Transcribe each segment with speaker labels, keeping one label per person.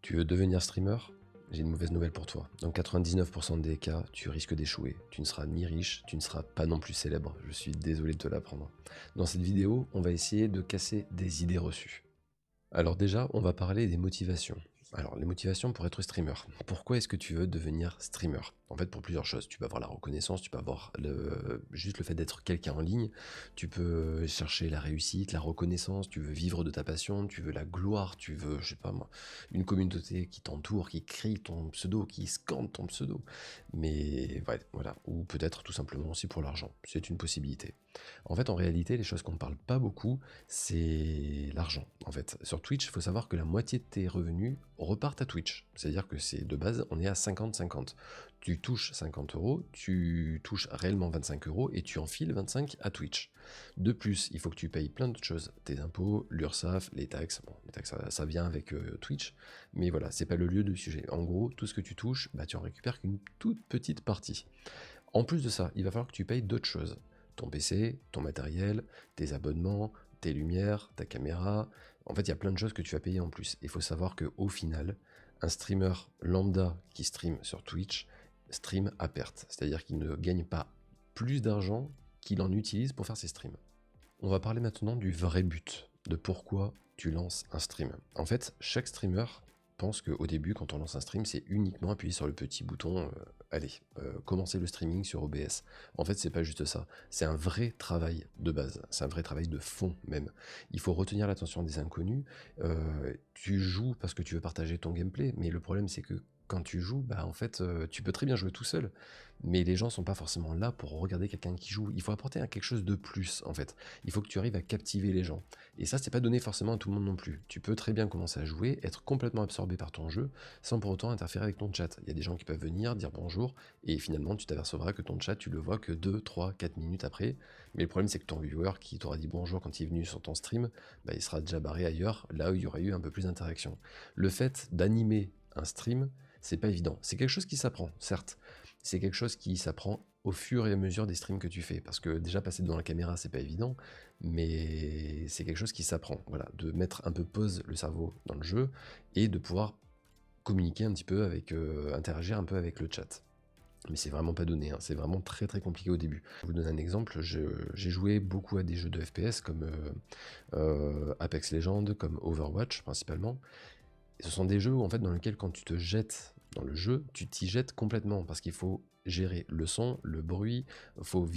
Speaker 1: Tu veux devenir streamer? J'ai une mauvaise nouvelle pour toi. Dans 99% des cas, tu risques d'échouer. Tu ne seras ni riche, tu ne seras pas non plus célèbre. Je suis désolé de te l'apprendre. Dans cette vidéo, on va essayer de casser des idées reçues. Alors déjà, on va parler des motivations. Alors, les motivations pour être streamer. Pourquoi est-ce que tu veux devenir streamer? En fait, pour plusieurs choses. Tu peux avoir la reconnaissance, tu peux avoir juste le fait d'être quelqu'un en ligne, tu peux chercher la réussite, la reconnaissance, tu veux vivre de ta passion, tu veux la gloire, tu veux, je sais pas moi, une communauté qui t'entoure, qui crie ton pseudo, qui scande ton pseudo. Mais ouais, voilà. Ou peut-être tout simplement aussi pour l'argent. C'est une possibilité. En fait, en réalité, les choses qu'on ne parle pas beaucoup, c'est l'argent. En fait, sur Twitch, il faut savoir que la moitié de tes revenus repartent à Twitch. C'est-à-dire que c'est de base, on est à 50-50. Tu touches 50 euros, tu touches réellement 25 euros et tu enfiles 25 à Twitch. De plus, il faut que tu payes plein d'autres choses. Tes impôts, l'URSSAF, les taxes. Bon, les taxes, ça vient avec Twitch. Mais voilà, c'est pas le lieu du sujet. En gros, tout ce que tu touches, bah, tu en récupères qu'une toute petite partie. En plus de ça, il va falloir que tu payes d'autres choses. Ton PC, ton matériel, tes abonnements, tes lumières, ta caméra. En fait, il y a plein de choses que tu vas payer en plus. Il faut savoir qu'au final, un streamer lambda qui stream sur Twitch stream à perte. C'est-à-dire qu'il ne gagne pas plus d'argent qu'il en utilise pour faire ses streams. On va parler maintenant du vrai but, de pourquoi tu lances un stream. En fait, chaque streamer pense qu'au début, quand on lance un stream, c'est uniquement appuyer sur le petit bouton commencer le streaming sur OBS. En fait, c'est pas juste ça. C'est un vrai travail de base. C'est un vrai travail de fond même. Il faut retenir l'attention des inconnus. Tu joues parce que tu veux partager ton gameplay, mais le problème c'est que quand tu joues, bah en fait, tu peux très bien jouer tout seul, mais les gens sont pas forcément là pour regarder quelqu'un qui joue. Il faut apporter quelque chose de plus, en fait. Il faut que tu arrives à captiver les gens. Et ça, c'est pas donné forcément à tout le monde non plus. Tu peux très bien commencer à jouer, être complètement absorbé par ton jeu, sans pour autant interférer avec ton chat. Il y a des gens qui peuvent venir, dire bonjour, et finalement, tu t'apercevras que ton chat, tu le vois que 2, 3, 4 minutes après. Mais le problème, c'est que ton viewer qui t'aura dit bonjour quand il est venu sur ton stream, bah, il sera déjà barré ailleurs, là où il y aurait eu un peu plus d'interaction. Le fait d'animer un stream, c'est pas évident. C'est quelque chose qui s'apprend, certes. C'est quelque chose qui s'apprend au fur et à mesure des streams que tu fais. Parce que déjà passer devant la caméra, c'est pas évident, mais c'est quelque chose qui s'apprend. Voilà, de mettre un peu pause le cerveau dans le jeu et de pouvoir communiquer un petit peu avec, interagir un peu avec le chat. Mais c'est vraiment pas donné, hein. C'est vraiment très très compliqué au début. Je vous donne un exemple, j'ai joué beaucoup à des jeux de FPS comme Apex Legends, comme Overwatch principalement. Et ce sont des jeux où, en fait, dans lesquels quand tu te jettes dans le jeu, tu t'y jettes complètement parce qu'il faut gérer le son, le bruit, faut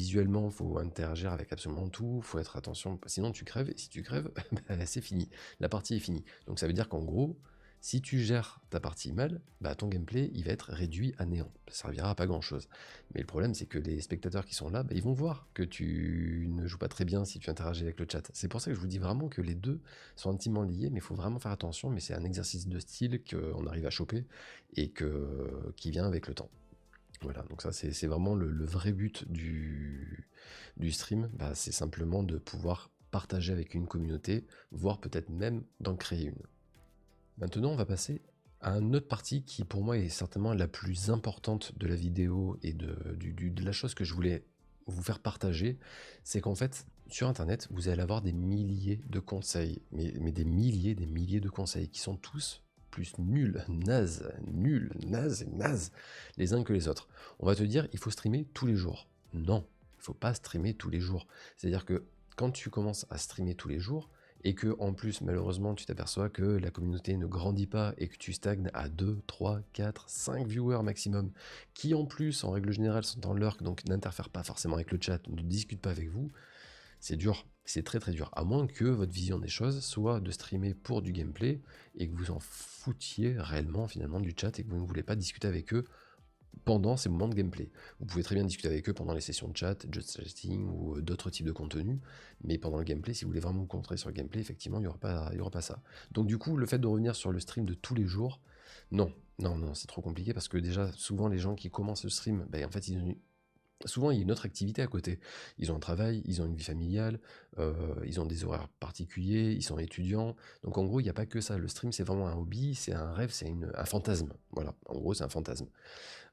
Speaker 1: interagir avec absolument tout, faut être attention, sinon tu crèves, et si tu crèves, bah, c'est fini, la partie est finie. Donc ça veut dire qu'en gros, si tu gères ta partie mal, bah ton gameplay il va être réduit à néant, ça servira à pas grand chose. Mais le problème c'est que les spectateurs qui sont là, bah, ils vont voir que tu ne joues pas très bien si tu interagis avec le chat. C'est pour ça que je vous dis vraiment que les deux sont intimement liés, mais il faut vraiment faire attention, mais c'est un exercice de style qu'on arrive à choper et qui vient avec le temps. Voilà, donc ça c'est vraiment le vrai but du stream, bah, c'est simplement de pouvoir partager avec une communauté, voire peut-être même d'en créer une. Maintenant, on va passer à une autre partie qui pour moi est certainement la plus importante de la vidéo et de la chose que je voulais vous faire partager, c'est qu'en fait, sur Internet, vous allez avoir des milliers de conseils, mais des milliers de conseils qui sont tous plus nuls, nazes, les uns que les autres. On va te dire, il faut streamer tous les jours. Non, il faut pas streamer tous les jours. C'est-à-dire que quand tu commences à streamer tous les jours, et que en plus malheureusement tu t'aperçois que la communauté ne grandit pas et que tu stagnes à 2, 3, 4, 5 viewers maximum, qui en plus en règle générale sont en lurk, donc n'interfèrent pas forcément avec le chat, ne discutent pas avec vous, c'est dur, c'est très très dur, à moins que votre vision des choses soit de streamer pour du gameplay et que vous en foutiez réellement finalement du chat et que vous ne voulez pas discuter avec eux pendant ces moments de gameplay. Vous pouvez très bien discuter avec eux pendant les sessions de chat, just chatting ou d'autres types de contenus, mais pendant le gameplay, si vous voulez vraiment vous concentrer sur le gameplay, effectivement, il n'y aura pas ça. Donc du coup, le fait de revenir sur le stream de tous les jours, non, c'est trop compliqué parce que déjà, souvent les gens qui commencent le stream, ben, en fait, souvent, il y a une autre activité à côté. Ils ont un travail, ils ont une vie familiale, ils ont des horaires particuliers, ils sont étudiants. Donc en gros, il n'y a pas que ça. Le stream, c'est vraiment un hobby, c'est un rêve, c'est un fantasme. Voilà, en gros, c'est un fantasme.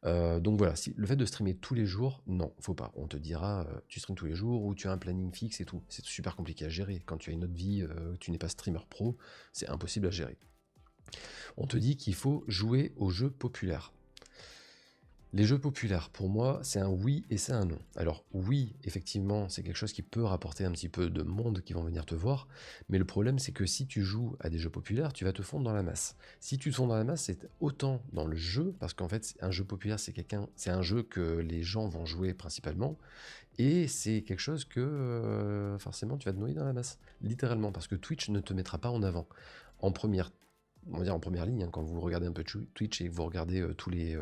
Speaker 1: Donc voilà, le fait de streamer tous les jours, non, faut pas. On te dira, tu streames tous les jours ou tu as un planning fixe et tout. C'est super compliqué à gérer. Quand tu as une autre vie, tu n'es pas streamer pro, c'est impossible à gérer. On te dit qu'il faut jouer aux jeux populaires. Les jeux populaires, pour moi, c'est un oui et c'est un non. Alors oui, effectivement, c'est quelque chose qui peut rapporter un petit peu de monde qui vont venir te voir, mais le problème, c'est que si tu joues à des jeux populaires, tu vas te fondre dans la masse. Si tu te fonds dans la masse, c'est autant dans le jeu, parce qu'en fait, un jeu populaire, c'est un jeu que les gens vont jouer principalement, et c'est quelque chose que forcément tu vas te noyer dans la masse, littéralement, parce que Twitch ne te mettra pas en avant. En première, on va dire en première ligne, hein, quand vous regardez un peu Twitch et que vous regardez tous les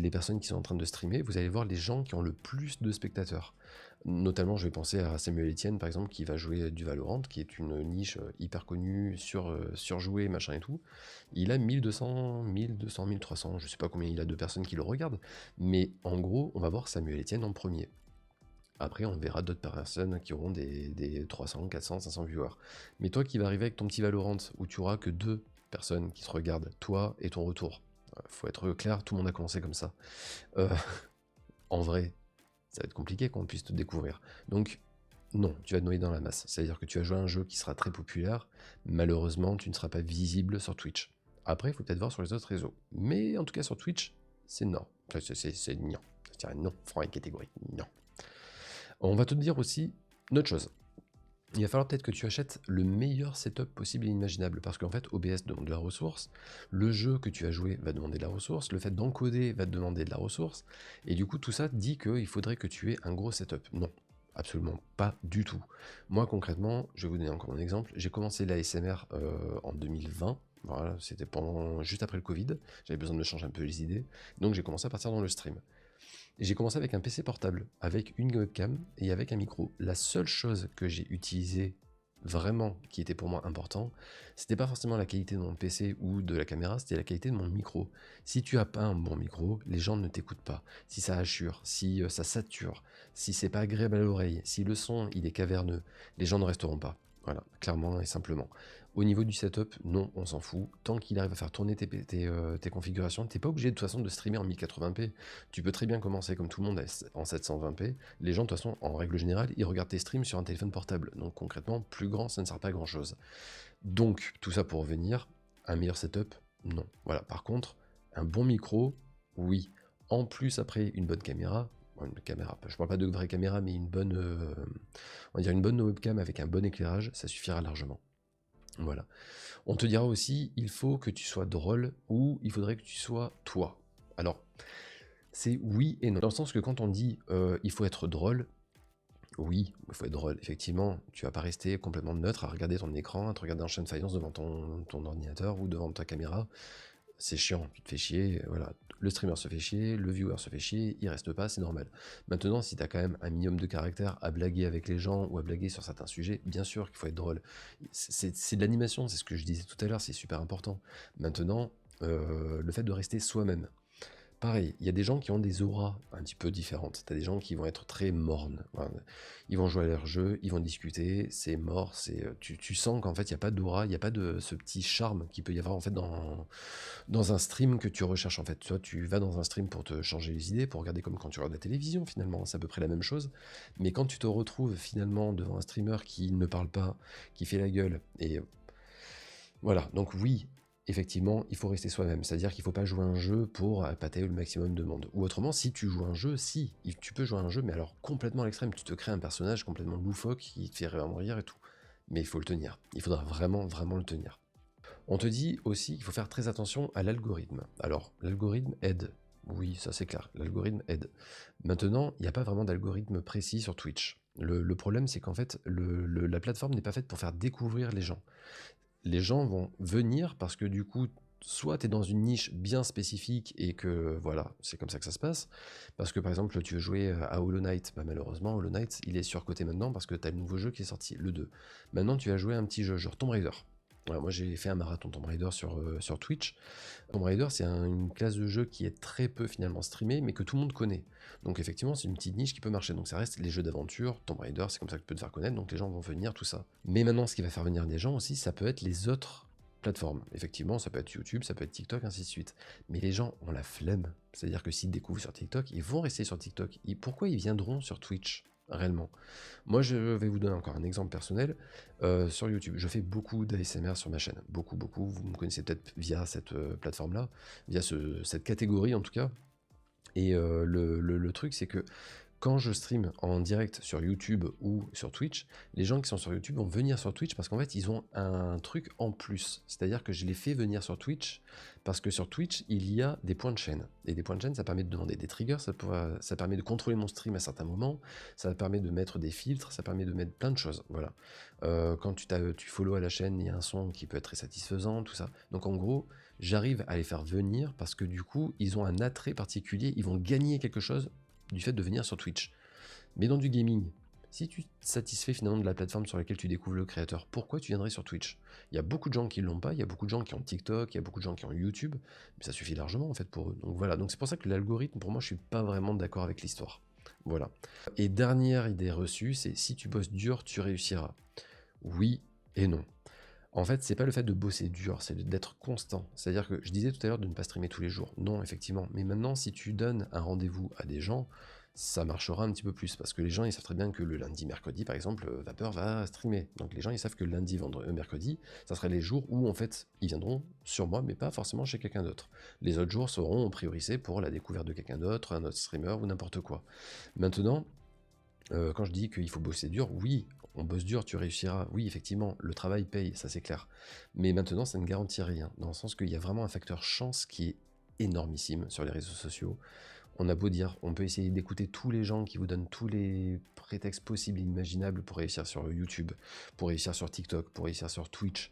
Speaker 1: personnes qui sont en train de streamer, vous allez voir les gens qui ont le plus de spectateurs. Notamment, je vais penser à Samuel Etienne, par exemple, qui va jouer du Valorant, qui est une niche hyper connue, surjouée, machin et tout. Il a 1200, 1200, 1300, je sais pas combien il a de personnes qui le regardent, mais en gros, on va voir Samuel Etienne en premier. Après, on verra d'autres personnes qui auront des 300, 400, 500 viewers. Mais toi qui vas arriver avec ton petit Valorant, où tu auras que 2 personnes qui te regardent, toi et ton retour. Faut être clair, tout le monde a commencé comme ça. Euh, en vrai, ça va être compliqué qu'on puisse te découvrir. Donc, non, tu vas te noyer dans la masse. C'est-à-dire que tu vas jouer à un jeu qui sera très populaire. Malheureusement, tu ne seras pas visible sur Twitch. Après, il faut peut-être voir sur les autres réseaux. Mais en tout cas, sur Twitch, c'est non. C'est non. C'est non, franc et catégorique. Non. On va te dire aussi une autre chose. Il va falloir peut-être que tu achètes le meilleur setup possible et imaginable, parce qu'en fait, OBS demande de la ressource, le jeu que tu as joué va demander de la ressource, le fait d'encoder va te demander de la ressource, et du coup, tout ça dit qu'il faudrait que tu aies un gros setup. Non, absolument pas du tout. Moi, concrètement, je vais vous donner encore un exemple. J'ai commencé l'ASMR en 2020. Voilà, c'était juste après le Covid. J'avais besoin de me changer un peu les idées. Donc, j'ai commencé à partir dans le stream. J'ai commencé avec un PC portable, avec une webcam et avec un micro. La seule chose que j'ai utilisée vraiment, qui était pour moi important, c'était pas forcément la qualité de mon PC ou de la caméra, c'était la qualité de mon micro. Si tu as pas un bon micro, les gens ne t'écoutent pas. Si ça hachure, si ça sature, si c'est pas agréable à l'oreille, si le son il est caverneux, les gens ne resteront pas. Voilà, clairement et simplement. Au niveau du setup, non, on s'en fout. Tant qu'il arrive à faire tourner tes configurations, t'es pas obligé de toute façon de streamer en 1080p. Tu peux très bien commencer comme tout le monde en 720p. Les gens, de toute façon, en règle générale, ils regardent tes streams sur un téléphone portable. Donc concrètement, plus grand, ça ne sert pas à grand chose. Donc, tout ça pour revenir, un meilleur setup, non. Voilà, par contre, un bon micro, oui. En plus, après, une bonne caméra, je parle pas de vraie caméra, mais une bonne, on va dire une bonne webcam avec un bon éclairage, ça suffira largement. Voilà. On te dira aussi, il faut que tu sois drôle ou il faudrait que tu sois toi. Alors, c'est oui et non. Dans le sens que quand on dit il faut être drôle, oui, il faut être drôle. Effectivement, tu vas pas rester complètement neutre à regarder ton écran, à te regarder en chaîne de faïence devant ton ordinateur ou devant ta caméra. C'est chiant, tu te fais chier, voilà. Le streamer se fait chier, le viewer se fait chier, il reste pas, c'est normal. Maintenant, si tu as quand même un minimum de caractère à blaguer avec les gens ou à blaguer sur certains sujets, bien sûr qu'il faut être drôle. C'est de l'animation, c'est ce que je disais tout à l'heure, c'est super important. Maintenant, le fait de rester soi-même. Pareil, il y a des gens qui ont des auras un petit peu différentes. T'as des gens qui vont être très mornes. Voilà. Ils vont jouer à leur jeu, ils vont discuter, c'est mort, tu sens qu'en fait il n'y a pas d'aura, il n'y a pas de ce petit charme qu'il peut y avoir en fait dans un stream que tu recherches en fait. Toi, tu vas dans un stream pour te changer les idées, pour regarder comme quand tu regardes la télévision finalement, c'est à peu près la même chose. Mais quand tu te retrouves finalement devant un streamer qui ne parle pas, qui fait la gueule, et voilà, donc oui, effectivement, il faut rester soi-même. C'est-à-dire qu'il ne faut pas jouer un jeu pour appâter le maximum de monde. Ou autrement, si tu joues un jeu, tu peux jouer un jeu, mais alors complètement à l'extrême. Tu te crées un personnage complètement loufoque qui te fait vraiment rire et tout. Mais il faut le tenir. Il faudra vraiment, vraiment le tenir. On te dit aussi qu'il faut faire très attention à l'algorithme. Alors, l'algorithme aide. Oui, ça c'est clair, l'algorithme aide. Maintenant, il n'y a pas vraiment d'algorithme précis sur Twitch. Le problème, c'est qu'en fait, la plateforme n'est pas faite pour faire découvrir les gens. Les gens vont venir parce que du coup, soit tu es dans une niche bien spécifique et que voilà, c'est comme ça que ça se passe. Parce que par exemple, tu veux jouer à Hollow Knight, bah, malheureusement, Hollow Knight, il est surcoté maintenant parce que tu as le nouveau jeu qui est sorti, le 2. Maintenant, tu vas jouer un petit jeu, genre Tomb Raider. Voilà, moi j'ai fait un marathon Tomb Raider sur Twitch. Tomb Raider, c'est une classe de jeu qui est très peu finalement streamée, mais que tout le monde connaît. Donc effectivement, c'est une petite niche qui peut marcher. Donc ça reste les jeux d'aventure, Tomb Raider, c'est comme ça que tu peux te faire connaître, donc les gens vont venir, tout ça. Mais maintenant, ce qui va faire venir des gens aussi, ça peut être les autres plateformes. Effectivement, ça peut être YouTube, ça peut être TikTok, ainsi de suite. Mais les gens ont la flemme. C'est-à-dire que s'ils découvrent sur TikTok, ils vont rester sur TikTok. Pourquoi ils viendront sur Twitch ? réellement. Moi, je vais vous donner encore un exemple personnel. Sur YouTube, je fais beaucoup d'ASMR sur ma chaîne. Beaucoup, beaucoup. Vous me connaissez peut-être via cette plateforme-là, via cette catégorie en tout cas. Et le truc, c'est que quand je stream en direct sur YouTube ou sur Twitch, les gens qui sont sur YouTube vont venir sur Twitch parce qu'en fait, ils ont un truc en plus. C'est-à-dire que je les fais venir sur Twitch parce que sur Twitch, il y a des points de chaîne. Et des points de chaîne, ça permet de demander des triggers, ça permet de contrôler mon stream à certains moments, ça permet de mettre des filtres, ça permet de mettre plein de choses. Voilà. Quand tu follow à la chaîne, il y a un son qui peut être très satisfaisant, tout ça. Donc en gros, j'arrive à les faire venir parce que du coup, ils ont un attrait particulier, ils vont gagner quelque chose du fait de venir sur Twitch. Mais dans du gaming, si tu te satisfais finalement de la plateforme sur laquelle tu découvres le créateur, pourquoi tu viendrais sur Twitch? Il y a beaucoup de gens qui l'ont pas, il y a beaucoup de gens qui ont TikTok, il y a beaucoup de gens qui ont YouTube, mais ça suffit largement en fait pour eux. Donc voilà, donc c'est pour ça que l'algorithme, pour moi, je suis pas vraiment d'accord avec l'histoire. Voilà. Et dernière idée reçue, c'est si tu bosses dur, tu réussiras. Oui et non. En fait, c'est pas le fait de bosser dur, c'est d'être constant. C'est-à-dire que je disais tout à l'heure de ne pas streamer tous les jours. Non, effectivement. Mais maintenant, si tu donnes un rendez-vous à des gens, ça marchera un petit peu plus. Parce que les gens, ils savent très bien que le lundi, mercredi, par exemple, Vapeur va streamer. Donc les gens, ils savent que lundi, vendredi, mercredi, ça sera les jours où, en fait, ils viendront sur moi, mais pas forcément chez quelqu'un d'autre. Les autres jours seront priorisés pour la découverte de quelqu'un d'autre, un autre streamer ou n'importe quoi. Maintenant, quand je dis qu'il faut bosser dur, oui, on bosse dur, tu réussiras. Oui, effectivement, le travail paye, ça c'est clair. Mais maintenant, ça ne garantit rien, dans le sens qu'il y a vraiment un facteur chance qui est énormissime sur les réseaux sociaux. On a beau dire, on peut essayer d'écouter tous les gens qui vous donnent tous les prétextes possibles et imaginables pour réussir sur YouTube, pour réussir sur TikTok, pour réussir sur Twitch.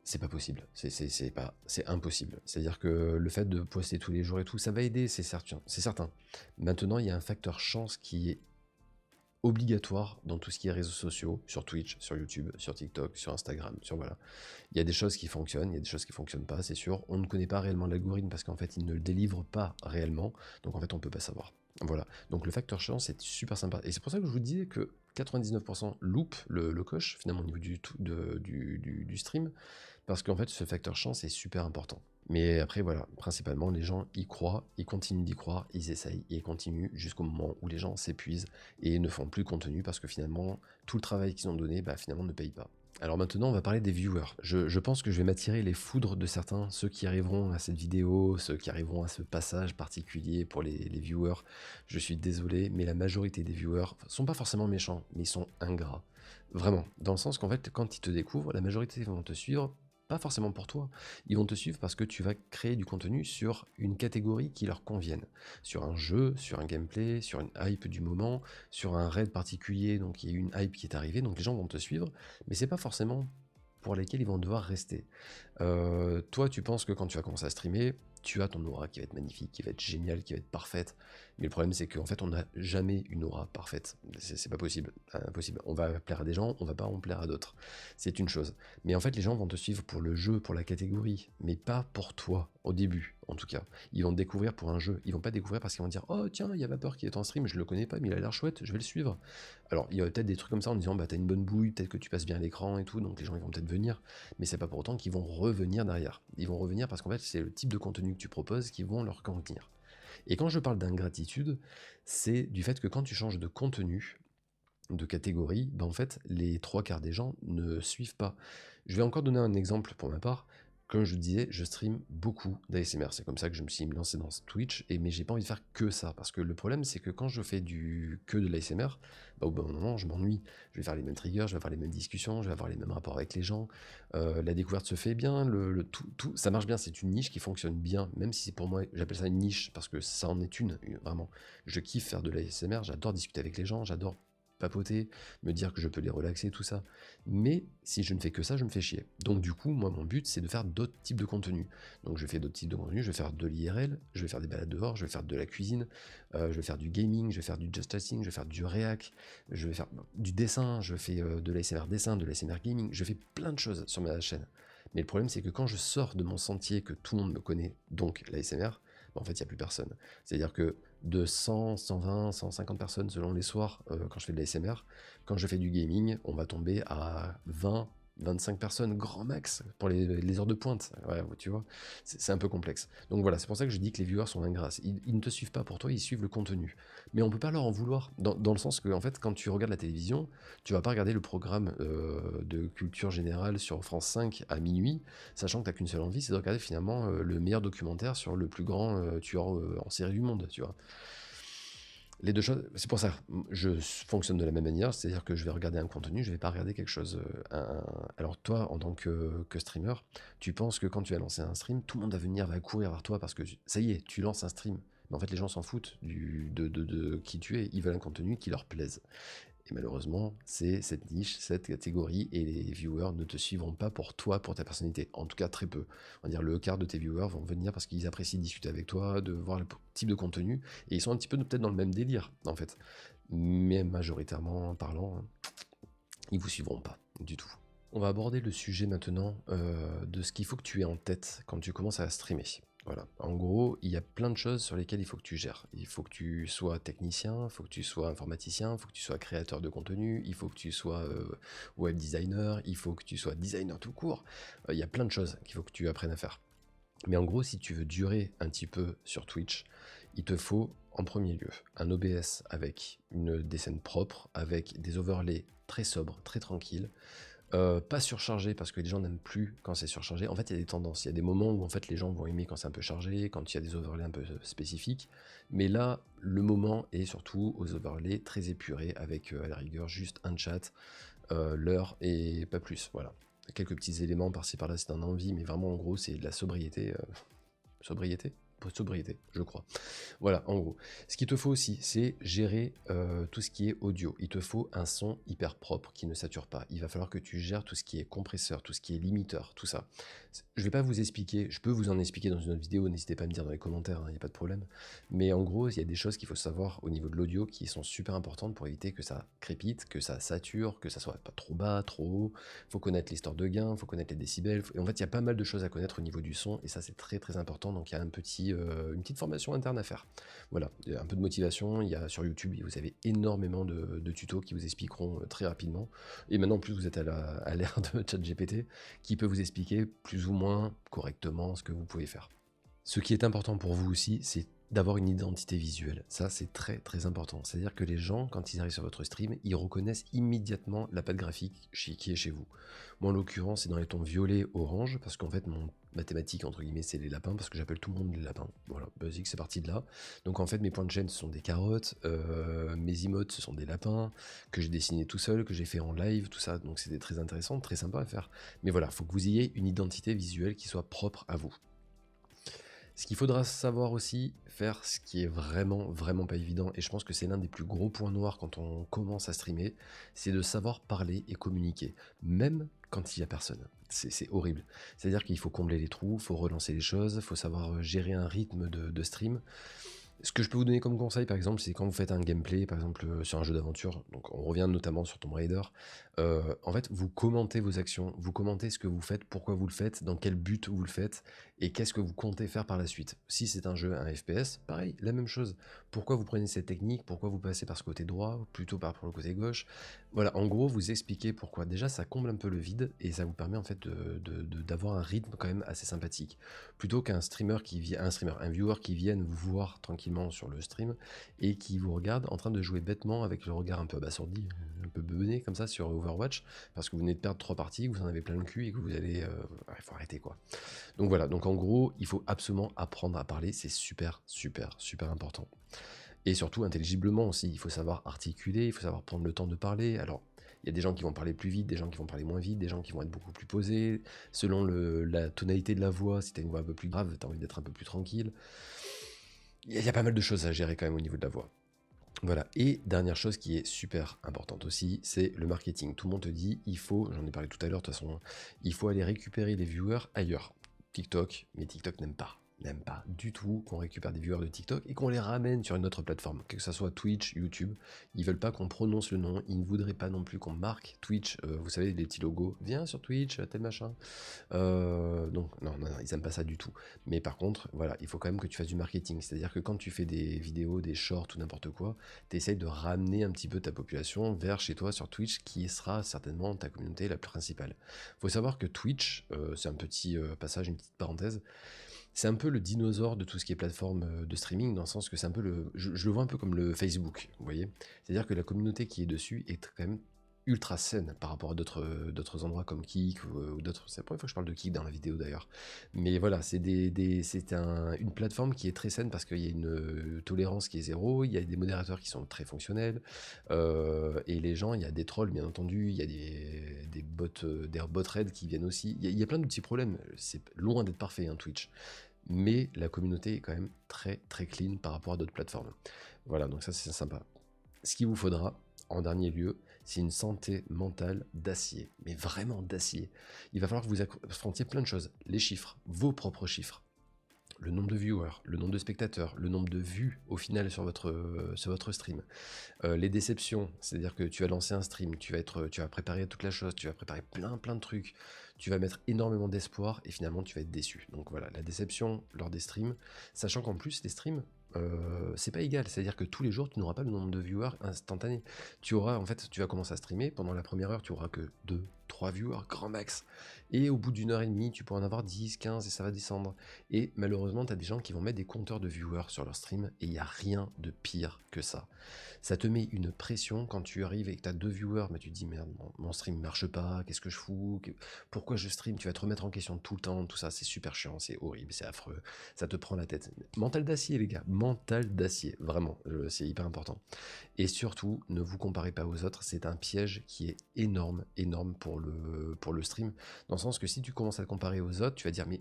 Speaker 1: C'est pas possible, c'est impossible. C'est-à-dire que le fait de poster tous les jours et tout, ça va aider, c'est certain, c'est certain. Maintenant, il y a un facteur chance qui est obligatoire dans tout ce qui est réseaux sociaux, sur Twitch, sur YouTube, sur TikTok, sur Instagram, sur voilà. Il y a des choses qui fonctionnent, il y a des choses qui fonctionnent pas, c'est sûr. On ne connaît pas réellement l'algorithme parce qu'en fait, il ne le délivre pas réellement, donc en fait, on peut pas savoir. Voilà. Donc le facteur chance, c'est super sympa. Et c'est pour ça que je vous disais que 99% loupe le coche, finalement, au niveau du stream, parce qu'en fait, ce facteur chance est super important. Mais après, voilà, principalement, les gens y croient, ils continuent d'y croire, ils essayent, et ils continuent jusqu'au moment où les gens s'épuisent et ne font plus de contenu parce que finalement, tout le travail qu'ils ont donné, bah, finalement, ne paye pas. Alors maintenant, on va parler des viewers. Je pense que je vais m'attirer les foudres de certains, ceux qui arriveront à cette vidéo, ceux qui arriveront à ce passage particulier pour les viewers. Je suis désolé, mais la majorité des viewers sont pas forcément méchants, mais ils sont ingrats. Vraiment, dans le sens qu'en fait, quand ils te découvrent, la majorité vont te suivre pas forcément pour toi. Ils vont te suivre parce que tu vas créer du contenu sur une catégorie qui leur convienne. Sur un jeu, sur un gameplay, sur une hype du moment, sur un raid particulier, donc il y a une hype qui est arrivée, donc les gens vont te suivre, mais c'est pas forcément pour lesquels ils vont devoir rester. Toi, tu penses que quand tu vas commencer à streamer, tu as ton aura qui va être magnifique, qui va être géniale, qui va être parfaite. Mais le problème, c'est qu'en fait, on n'a jamais une aura parfaite. C'est pas possible. Impossible. On va plaire à des gens, on va pas en plaire à d'autres. C'est une chose. Mais en fait, les gens vont te suivre pour le jeu, pour la catégorie, mais pas pour toi, au début, en tout cas. Ils vont te découvrir pour un jeu. Ils vont pas découvrir parce qu'ils vont dire, oh tiens, il y a Vapeur qui est en stream, je le connais pas, mais il a l'air chouette, je vais le suivre. Alors, il y a peut-être des trucs comme ça en disant, bah t'as une bonne bouille, peut-être que tu passes bien l'écran et tout, donc les gens ils vont peut-être venir, mais c'est pas pour autant qu'ils vont revenir derrière. Ils vont revenir parce qu'en fait, c'est le type de contenu que tu proposes qui vont leur convenir. Et quand je parle d'ingratitude, c'est du fait que quand tu changes de contenu, de catégorie, bah en fait, les trois quarts des gens ne suivent pas. Je vais encore donner un exemple pour ma part. Comme je disais, je stream beaucoup d'ASMR. C'est comme ça que je me suis lancé dans Twitch, mais j'ai pas envie de faire que ça. Parce que le problème, c'est que quand je fais que de l'ASMR, bah, au bout d'un moment, je m'ennuie. Je vais faire les mêmes triggers, je vais avoir les mêmes discussions, je vais avoir les mêmes rapports avec les gens. La découverte se fait bien, tout, ça marche bien. C'est une niche qui fonctionne bien, même si c'est pour moi, j'appelle ça une niche, parce que ça en est une, vraiment. Je kiffe faire de l'ASMR, j'adore discuter avec les gens, j'adore papoter, me dire que je peux les relaxer, tout ça. Mais si je ne fais que ça, je me fais chier. Donc du coup, moi, mon but, c'est de faire d'autres types de contenus. Donc je fais d'autres types de contenus, je vais faire de l'IRL, je vais faire des balades dehors, je vais faire de la cuisine, je vais faire du gaming, je vais faire du just chatting, je vais faire du réac, je vais faire du dessin, je fais de l'ASMR dessin, de l'ASMR gaming, je fais plein de choses sur ma chaîne. Mais le problème, c'est que quand je sors de mon sentier que tout le monde me connaît, donc l'ASMR, en fait, il n'y a plus personne. C'est-à-dire que de 100, 120, 150 personnes selon les soirs quand je fais de l'ASMR, quand je fais du gaming, on va tomber à 20, 25 personnes, grand max, pour les heures de pointe. Ouais, tu vois, c'est un peu complexe. Donc voilà, c'est pour ça que je dis que les viewers sont ingrats. Ils ne te suivent pas pour toi, ils suivent le contenu. Mais on peut pas leur en vouloir, dans le sens que, en fait, quand tu regardes la télévision, tu vas pas regarder le programme de culture générale sur France 5 à minuit, sachant que tu n'as qu'une seule envie, c'est de regarder finalement le meilleur documentaire sur le plus grand tueur en série du monde, tu vois. Les deux choses, c'est pour ça, je fonctionne de la même manière, c'est-à-dire que je vais regarder un contenu, je vais pas regarder quelque chose. Alors toi, en tant que streamer, tu penses que quand tu vas lancer un stream, tout le monde va courir vers toi parce que ça y est, tu lances un stream. Mais en fait, les gens s'en foutent de qui tu es, ils veulent un contenu qui leur plaise. Et malheureusement, c'est cette niche, cette catégorie, et les viewers ne te suivront pas pour toi, pour ta personnalité. En tout cas, très peu. On va dire le quart de tes viewers vont venir parce qu'ils apprécient discuter avec toi, de voir le type de contenu, et ils sont un petit peu peut-être dans le même délire, en fait. Mais majoritairement parlant, ils vous suivront pas du tout. On va aborder le sujet maintenant de ce qu'il faut que tu aies en tête quand tu commences à streamer. Voilà. En gros, il y a plein de choses sur lesquelles il faut que tu gères. Il faut que tu sois technicien, il faut que tu sois informaticien, il faut que tu sois créateur de contenu, il faut que tu sois web designer, il faut que tu sois designer tout court. Il y a plein de choses qu'il faut que tu apprennes à faire. Mais en gros, si tu veux durer un petit peu sur Twitch, il te faut en premier lieu un OBS avec des scènes propres, avec des overlays très sobres, très tranquilles. Pas surchargé parce que les gens n'aiment plus quand c'est surchargé. En fait, il y a des tendances. Il y a des moments où en fait les gens vont aimer quand c'est un peu chargé, quand il y a des overlays un peu spécifiques. Mais là, le moment est surtout aux overlays très épurés avec à la rigueur juste un chat, l'heure et pas plus. Voilà. Quelques petits éléments par-ci par-là si t'en as envie, mais vraiment en gros c'est de la sobriété. Sobriété? Sobriété, je crois. Voilà, en gros. Ce qu'il te faut aussi, c'est gérer tout ce qui est audio. Il te faut un son hyper propre qui ne sature pas. Il va falloir que tu gères tout ce qui est compresseur, tout ce qui est limiteur, tout ça. Je vais pas vous expliquer, je peux vous en expliquer dans une autre vidéo, n'hésitez pas à me dire dans les commentaires, il n'y a pas de problème. Mais en gros, il y a des choses qu'il faut savoir au niveau de l'audio qui sont super importantes pour éviter que ça crépite, que ça sature, que ça soit pas trop bas, trop haut. Il faut connaître l'histoire de gain, il faut connaître les décibels. Et en fait, il y a pas mal de choses à connaître au niveau du son, et ça c'est très très important. Donc il y a une petite formation interne à faire. Voilà, un peu de motivation, il y a sur YouTube, vous avez énormément de tutos qui vous expliqueront très rapidement. Et maintenant, en plus, vous êtes à l'ère de ChatGPT, qui peut vous expliquer plus ou moins correctement ce que vous pouvez faire. Ce qui est important pour vous aussi, c'est d'avoir une identité visuelle. Ça, c'est très très important. C'est-à-dire que les gens, quand ils arrivent sur votre stream, ils reconnaissent immédiatement la patte graphique qui est chez vous. Moi, en l'occurrence, c'est dans les tons violet-orange, parce qu'en fait, ma thématique, entre guillemets, c'est les lapins, parce que j'appelle tout le monde les lapins. Voilà, basique, c'est parti de là. Donc en fait, mes points de chaîne, ce sont des carottes, mes emotes, ce sont des lapins, que j'ai dessiné tout seul, que j'ai fait en live, tout ça. Donc c'était très intéressant, très sympa à faire. Mais voilà, il faut que vous ayez une identité visuelle qui soit propre à vous. Ce qu'il faudra savoir aussi, faire ce qui est vraiment, vraiment pas évident, et je pense que c'est l'un des plus gros points noirs quand on commence à streamer, c'est de savoir parler et communiquer, même quand il n'y a personne. C'est horrible. C'est-à-dire qu'il faut combler les trous, il faut relancer les choses, il faut savoir gérer un rythme de stream. Ce que je peux vous donner comme conseil, par exemple, c'est quand vous faites un gameplay, par exemple sur un jeu d'aventure, donc on revient notamment sur Tomb Raider, en fait, vous commentez vos actions, vous commentez ce que vous faites, pourquoi vous le faites, dans quel but vous le faites, et qu'est-ce que vous comptez faire par la suite. Si c'est un jeu, un FPS, pareil, la même chose. Pourquoi vous prenez cette technique, pourquoi vous passez par ce côté droit, plutôt par le côté gauche. Voilà, en gros, vous expliquez pourquoi. Déjà, ça comble un peu le vide, et ça vous permet en fait d'avoir un rythme quand même assez sympathique. Plutôt qu'un un viewer qui vienne vous voir tranquillement sur le stream et qui vous regarde en train de jouer bêtement avec le regard un peu abasourdi, un peu bebené comme ça sur Overwatch, parce que vous venez de perdre 3 parties, que vous en avez plein le cul et que vous allez... il faut arrêter quoi. Donc voilà, donc en gros, il faut absolument apprendre à parler, c'est super, super, super important. Et surtout intelligiblement aussi, il faut savoir articuler, il faut savoir prendre le temps de parler. Alors, il y a des gens qui vont parler plus vite, des gens qui vont parler moins vite, des gens qui vont être beaucoup plus posés. Selon la tonalité de la voix, si tu as une voix un peu plus grave, tu as envie d'être un peu plus tranquille. Il y a pas mal de choses à gérer quand même au niveau de la voix. Voilà, et dernière chose qui est super importante aussi, c'est le marketing. Tout le monde te dit, j'en ai parlé tout à l'heure de toute façon, il faut aller récupérer les viewers ailleurs. TikTok, mais TikTok n'aime pas. n'aiment pas du tout qu'on récupère des viewers de TikTok et qu'on les ramène sur une autre plateforme, que ce soit Twitch, YouTube. Ils veulent pas qu'on prononce le nom, ils ne voudraient pas non plus qu'on marque Twitch, vous savez, les petits logos, viens sur Twitch, tel machin. Donc non, ils aiment pas ça du tout. Mais par contre, voilà, il faut quand même que tu fasses du marketing. C'est-à-dire que quand tu fais des vidéos, des shorts ou n'importe quoi, tu essayes de ramener un petit peu ta population vers chez toi sur Twitch, qui sera certainement ta communauté la principale. Faut savoir que Twitch, c'est un petit passage, une petite parenthèse, c'est un peu le dinosaure de tout ce qui est plateforme de streaming, dans le sens que c'est un peu je le vois un peu comme le Facebook, vous voyez. C'est-à-dire que la communauté qui est dessus est quand même ultra saine par rapport à d'autres endroits comme Kik ou d'autres. C'est la première fois que je parle de Kik dans la vidéo d'ailleurs. Mais voilà, c'est une plateforme qui est très saine parce qu'il y a une tolérance qui est zéro, il y a des modérateurs qui sont très fonctionnels, et les gens, il y a des trolls bien entendu, il y a des bot raids qui viennent aussi. Il y a plein de petits problèmes. C'est loin d'être parfait, hein, Twitch. Mais la communauté est quand même très très clean par rapport à d'autres plateformes. Voilà, donc ça c'est sympa. Ce qu'il vous faudra, en dernier lieu, c'est une santé mentale d'acier, mais vraiment d'acier. Il va falloir que vous affrontiez plein de choses. Les chiffres, vos propres chiffres, le nombre de viewers, le nombre de spectateurs, le nombre de vues au final sur votre stream. Les déceptions, c'est-à-dire que tu vas lancer un stream, tu vas préparer toute la chose, tu vas préparer plein de trucs, tu vas mettre énormément d'espoir et finalement tu vas être déçu. Donc voilà, la déception lors des streams, sachant qu'en plus les streams, c'est pas égal, c'est-à-dire que tous les jours tu n'auras pas le nombre de viewers instantanés. Tu vas commencer à streamer, pendant la première heure tu auras que 2, 3 viewers, grand max. Et au bout d'une heure et demie, tu pourras en avoir 10, 15 et ça va descendre. Et malheureusement, tu as des gens qui vont mettre des compteurs de viewers sur leur stream et il n'y a rien de pire que ça. Ça te met une pression quand tu arrives et que tu as 2 viewers, mais tu te dis merde, mon stream marche pas, qu'est-ce que je fous, pourquoi je stream, tu vas te remettre en question tout le temps, tout ça, c'est super chiant, c'est horrible, c'est affreux, ça te prend la tête. Mental d'acier les gars, mental d'acier, vraiment, c'est hyper important. Et surtout, ne vous comparez pas aux autres, c'est un piège qui est énorme pour le stream, dans le sens que si tu commences à te comparer aux autres, tu vas dire mais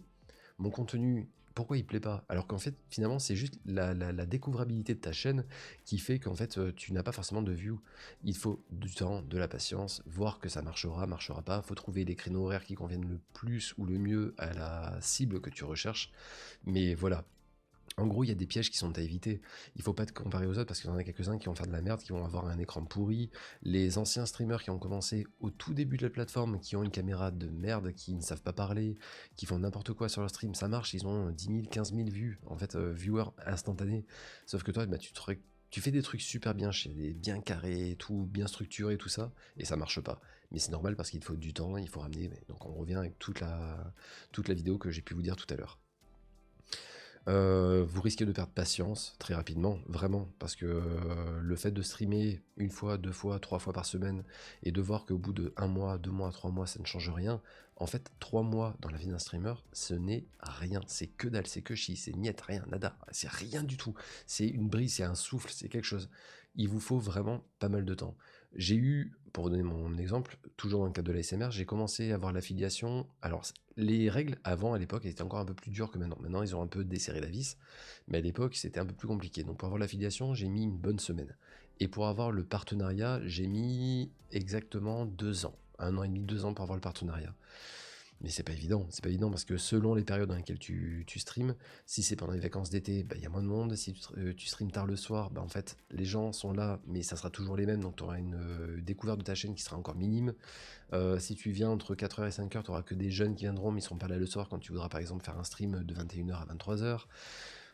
Speaker 1: mon contenu, pourquoi il plaît pas? Alors qu'en fait, finalement, c'est juste la découvrabilité de ta chaîne qui fait qu'en fait, tu n'as pas forcément de views. Il faut du temps, de la patience, voir que ça marchera pas. Faut trouver les créneaux horaires qui conviennent le plus ou le mieux à la cible que tu recherches. Mais voilà. En gros, il y a des pièges qui sont à éviter. Il faut pas te comparer aux autres parce qu'il y en a quelques-uns qui vont faire de la merde, qui vont avoir un écran pourri. Les anciens streamers qui ont commencé au tout début de la plateforme, qui ont une caméra de merde, qui ne savent pas parler, qui font n'importe quoi sur leur stream, ça marche, ils ont 10 000, 15 000 vues, en fait, viewers instantanés. Sauf que toi, bah, tu fais des trucs super bien, bien carrés, tout bien structuré, tout ça, et ça marche pas. Mais c'est normal parce qu'il te faut du temps, il faut ramener. Donc on revient avec toute la vidéo que j'ai pu vous dire tout à l'heure. Vous risquez de perdre patience très rapidement, vraiment, parce que le fait de streamer une fois, 2 fois, 3 fois par semaine, et de voir qu'au bout de 1 mois, 2 mois, 3 mois, ça ne change rien, en fait, 3 mois dans la vie d'un streamer, ce n'est rien, c'est que dalle, c'est que chi, c'est niet, rien, nada, c'est rien du tout, c'est une brise, c'est un souffle, c'est quelque chose. Il vous faut vraiment pas mal de temps. J'ai eu, pour vous donner mon exemple, toujours dans le cadre de l'ASMR, j'ai commencé à avoir l'affiliation. Alors, les règles avant, à l'époque, étaient encore un peu plus dures que maintenant. Maintenant, ils ont un peu desserré la vis, mais à l'époque, c'était un peu plus compliqué. Donc, pour avoir l'affiliation, j'ai mis une bonne semaine. Et pour avoir le partenariat, j'ai mis exactement 2 ans. 1 an et demi, 2 ans pour avoir le partenariat. Mais c'est pas évident parce que selon les périodes dans lesquelles tu streams, si c'est pendant les vacances d'été, bah, y a moins de monde. Si tu streams tard le soir, bah, en fait, les gens sont là, mais ça sera toujours les mêmes, donc tu auras une découverte de ta chaîne qui sera encore minime. Si tu viens entre 4h et 5h, tu auras que des jeunes qui viendront, mais ils seront pas là le soir quand tu voudras par exemple faire un stream de 21h à 23h.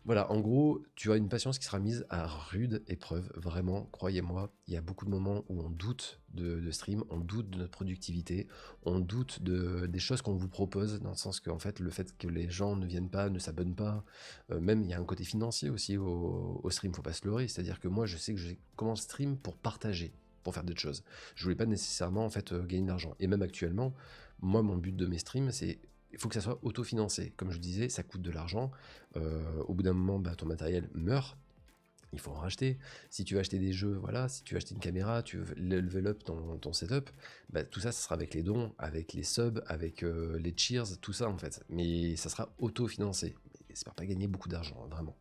Speaker 1: Voilà, en gros, tu as une patience qui sera mise à rude épreuve, vraiment, croyez-moi. Il y a beaucoup de moments où on doute de stream, on doute de notre productivité, on doute des choses qu'on vous propose, dans le sens que en fait, le fait que les gens ne viennent pas, ne s'abonnent pas, même il y a un côté financier aussi au stream, faut pas se leurrer. C'est-à-dire que moi, je sais que j'ai commencé stream pour partager, pour faire d'autres choses. Je voulais pas nécessairement en fait gagner de l'argent. Et même actuellement, moi, mon but de mes streams, c'est il faut que ça soit autofinancé. Comme je disais, ça coûte de l'argent. Au bout d'un moment, bah, ton matériel meurt. Il faut en racheter. Si tu veux acheter des jeux, voilà. Si tu veux acheter une caméra, tu veux level up ton setup, bah, tout ça, ça sera avec les dons, avec les subs, avec les cheers, tout ça en fait. Mais ça sera autofinancé. J'espère pas gagner beaucoup d'argent, hein, vraiment.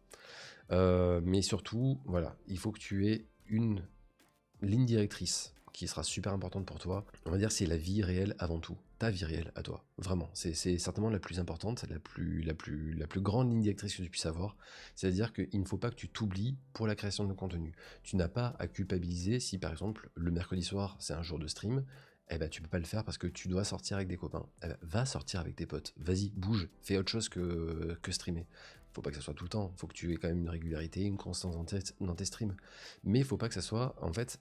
Speaker 1: Mais surtout, voilà, il faut que tu aies une ligne directrice qui sera super importante pour toi. On va dire c'est la vie réelle avant tout. ta vie réelle à toi. Vraiment, c'est certainement la plus importante, la plus grande ligne directrice que tu puisses avoir. C'est-à-dire qu'il ne faut pas que tu t'oublies pour la création de contenu. Tu n'as pas à culpabiliser si par exemple le mercredi soir c'est un jour de stream, eh ben tu peux pas le faire parce que tu dois sortir avec des copains. Eh ben, va sortir avec tes potes, vas-y, bouge, fais autre chose que streamer. Faut pas que ça soit tout le temps, faut que tu aies quand même une régularité, une constance dans tes streams. Mais il faut pas que ça soit en fait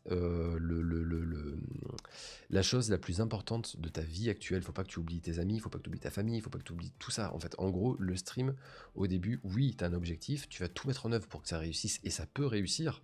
Speaker 1: la chose la plus importante de ta vie actuelle. Faut pas que tu oublies tes amis, faut pas que tu oublies ta famille, faut pas que tu oublies tout ça. En fait, en gros, le stream, au début, oui, tu as un objectif, tu vas tout mettre en œuvre pour que ça réussisse, et ça peut réussir.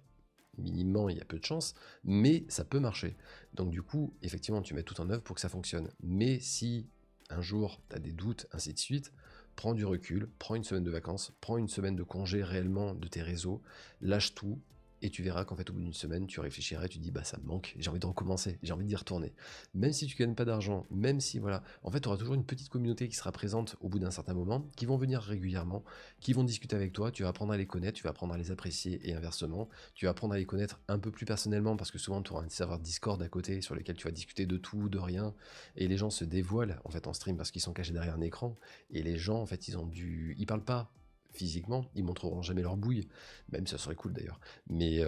Speaker 1: Minimement, il y a peu de chance, mais ça peut marcher. Donc du coup, effectivement, tu mets tout en œuvre pour que ça fonctionne. Mais si un jour, tu as des doutes, ainsi de suite, prends du recul, prends une semaine de vacances, prends une semaine de congé réellement de tes réseaux, lâche tout, et tu verras qu'en fait, au bout d'une semaine, tu réfléchiras et tu te dis, bah ça me manque, j'ai envie de recommencer, j'ai envie d'y retourner. Même si tu gagnes pas d'argent, même si, voilà, en fait, tu auras toujours une petite communauté qui sera présente au bout d'un certain moment, qui vont venir régulièrement, qui vont discuter avec toi, tu vas apprendre à les connaître, tu vas apprendre à les apprécier, et inversement, tu vas apprendre à les connaître un peu plus personnellement, parce que souvent, tu auras un serveur Discord à côté, sur lequel tu vas discuter de tout, de rien, et les gens se dévoilent, en fait, en stream, parce qu'ils sont cachés derrière un écran, et les gens, en fait, ils parlent pas physiquement, ils montreront jamais leur bouille, même ça serait cool d'ailleurs. Mais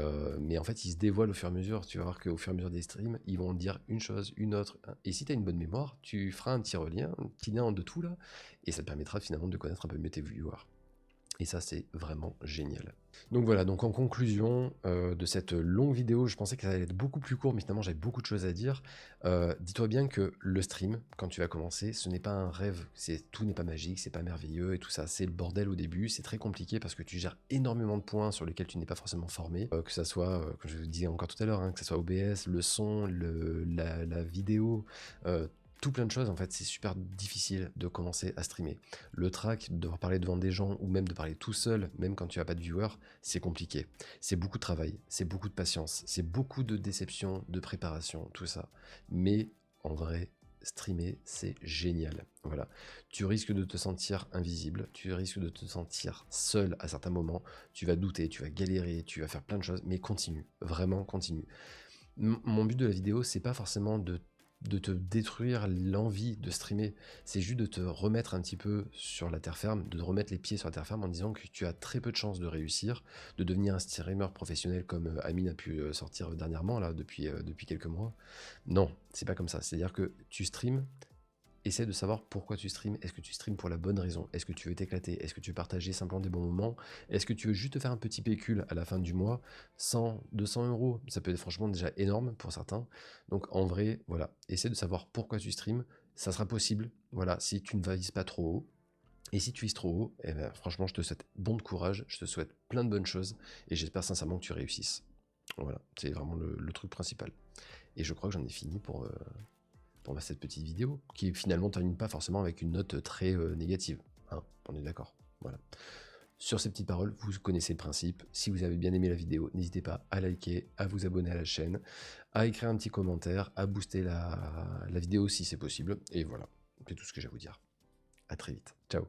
Speaker 1: en fait, ils se dévoilent au fur et à mesure. Tu vas voir qu'au fur et à mesure des streams, ils vont dire une chose, une autre. Et si tu as une bonne mémoire, tu feras un petit relien, un petit lien de tout là, et ça te permettra finalement de connaître un peu mieux tes viewers. Et ça, c'est vraiment génial. Donc voilà, donc en conclusion de cette longue vidéo, je pensais que ça allait être beaucoup plus court, mais finalement j'avais beaucoup de choses à dire. Dis-toi bien que le stream, quand tu vas commencer, ce n'est pas un rêve, tout n'est pas magique, c'est pas merveilleux et tout ça, c'est le bordel au début, c'est très compliqué parce que tu gères énormément de points sur lesquels tu n'es pas forcément formé, que ça soit, comme je vous disais encore tout à l'heure, hein, que ça soit OBS, le son, la vidéo, tout plein de choses, en fait, c'est super difficile de commencer à streamer. Le track, de devoir parler devant des gens, ou même de parler tout seul, même quand tu n'as pas de viewer, c'est compliqué. C'est beaucoup de travail, c'est beaucoup de patience, c'est beaucoup de déception, de préparation, tout ça. Mais en vrai, streamer, c'est génial. Voilà. Tu risques de te sentir invisible, tu risques de te sentir seul à certains moments, tu vas douter, tu vas galérer, tu vas faire plein de choses, mais continue, vraiment continue. Mon but de la vidéo, c'est pas forcément de te détruire l'envie de streamer, c'est juste de te remettre un petit peu sur la terre ferme, de remettre les pieds sur la terre ferme en disant que tu as très peu de chances de réussir, de devenir un streamer professionnel comme Amine a pu sortir dernièrement, là, depuis quelques mois. Non, c'est pas comme ça, c'est-à-dire que tu streams, essaie de savoir pourquoi tu streams. Est-ce que tu streams pour la bonne raison? Est-ce que tu veux t'éclater? Est-ce que tu veux partager simplement des bons moments? Est-ce que tu veux juste te faire un petit pécule à la fin du mois? 100, 200 euros, ça peut être franchement déjà énorme pour certains. Donc en vrai, voilà, essaie de savoir pourquoi tu streams. Ça sera possible, voilà, si tu ne vises pas trop haut. Et si tu vises trop haut, eh ben, franchement, je te souhaite bon de courage, je te souhaite plein de bonnes choses, et j'espère sincèrement que tu réussisses. Voilà, c'est vraiment le truc principal. Et je crois que j'en ai fini pour cette petite vidéo, qui finalement ne termine pas forcément avec une note très négative. Hein, on est d'accord. Voilà. Sur ces petites paroles, vous connaissez le principe. Si vous avez bien aimé la vidéo, n'hésitez pas à liker, à vous abonner à la chaîne, à écrire un petit commentaire, à booster la vidéo si c'est possible. Et voilà, c'est tout ce que j'ai à vous dire. À très vite. Ciao.